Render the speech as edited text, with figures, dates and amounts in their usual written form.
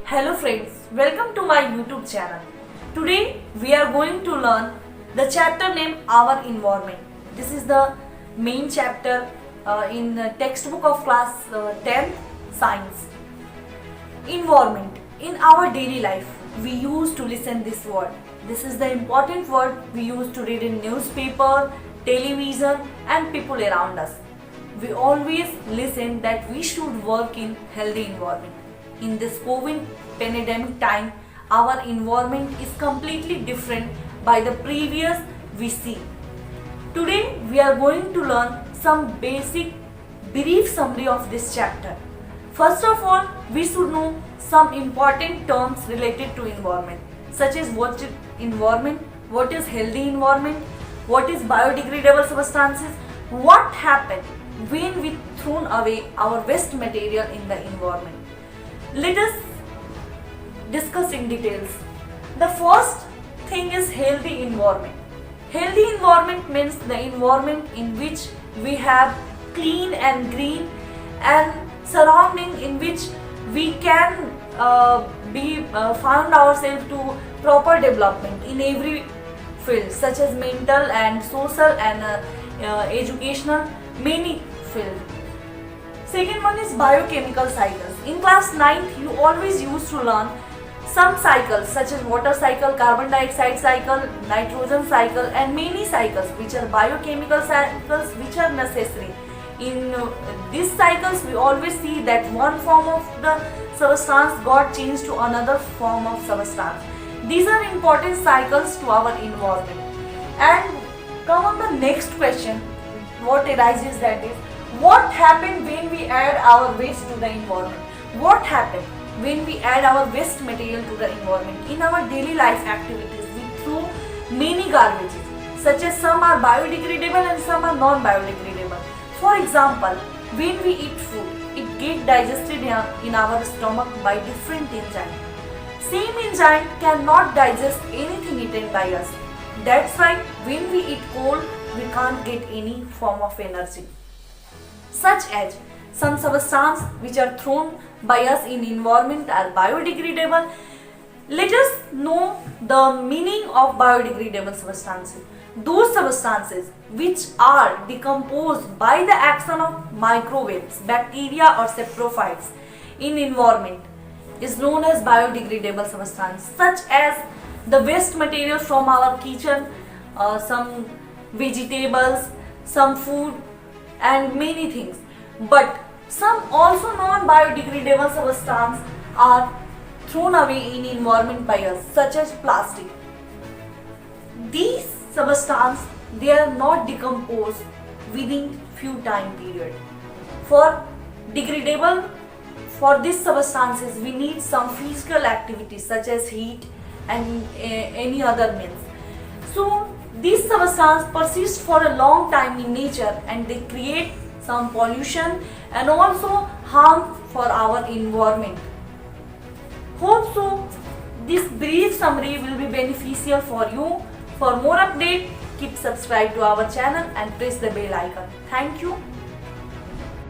Hello friends, welcome to my YouTube channel. Today we are going to learn the chapter named Our Environment. This is the main chapter in the textbook of class 10th Science. Environment. In our daily life, we used to listen this word. This is the important word we used to read in newspaper, television and people around us. We always listen that we should work in healthy environment. In this COVID pandemic time, our environment is completely different by the previous we see. Today we are going to learn some basic brief summary of this chapter. First of all, we should know some important terms related to environment, such as what is environment, what is healthy environment, what is biodegradable substances, what happens when we throw away our waste material in the environment. Let us discuss in details. The first thing is healthy environment. Healthy environment means the environment in which we have clean and green and surrounding in which we can found ourselves to proper development in every field, such as mental and social and educational, many fields. Second one is biochemical cycles. In class 9th, you always used to learn some cycles such as water cycle, carbon dioxide cycle, nitrogen cycle and many cycles which are biochemical cycles which are necessary. In these cycles, we always see that one form of the substance got changed to another form of substance. These are important cycles to our environment. And come on the next question, what arises, that is, what happened when we add our waste to the environment? What happened when we add our waste material to the environment? In our daily life activities, we throw many garbages, such as some are biodegradable and some are non-biodegradable. For example, when we eat food, it gets digested in our stomach by different enzymes. Same enzyme cannot digest anything eaten by us. That's why when we eat cold, we can't get any form of energy. Such as some substances which are thrown by us in environment are biodegradable. Let us know the meaning of biodegradable substances. Those substances which are decomposed by the action of microbes, bacteria or saprophytes in environment is known as biodegradable substance, such as the waste material from our kitchen, some vegetables, some food and many things. But some also non-biodegradable substances are thrown away in environment by us, such as plastic. These substances, they are not decomposed within few time period. For degradable, for these substances we need some physical activities such as heat and any other means. So these substances persist for a long time in nature and they create some pollution and also harm for our environment. Hope so this brief summary will be beneficial for you. For more update, keep subscribed to our channel and press the bell icon. Thank you.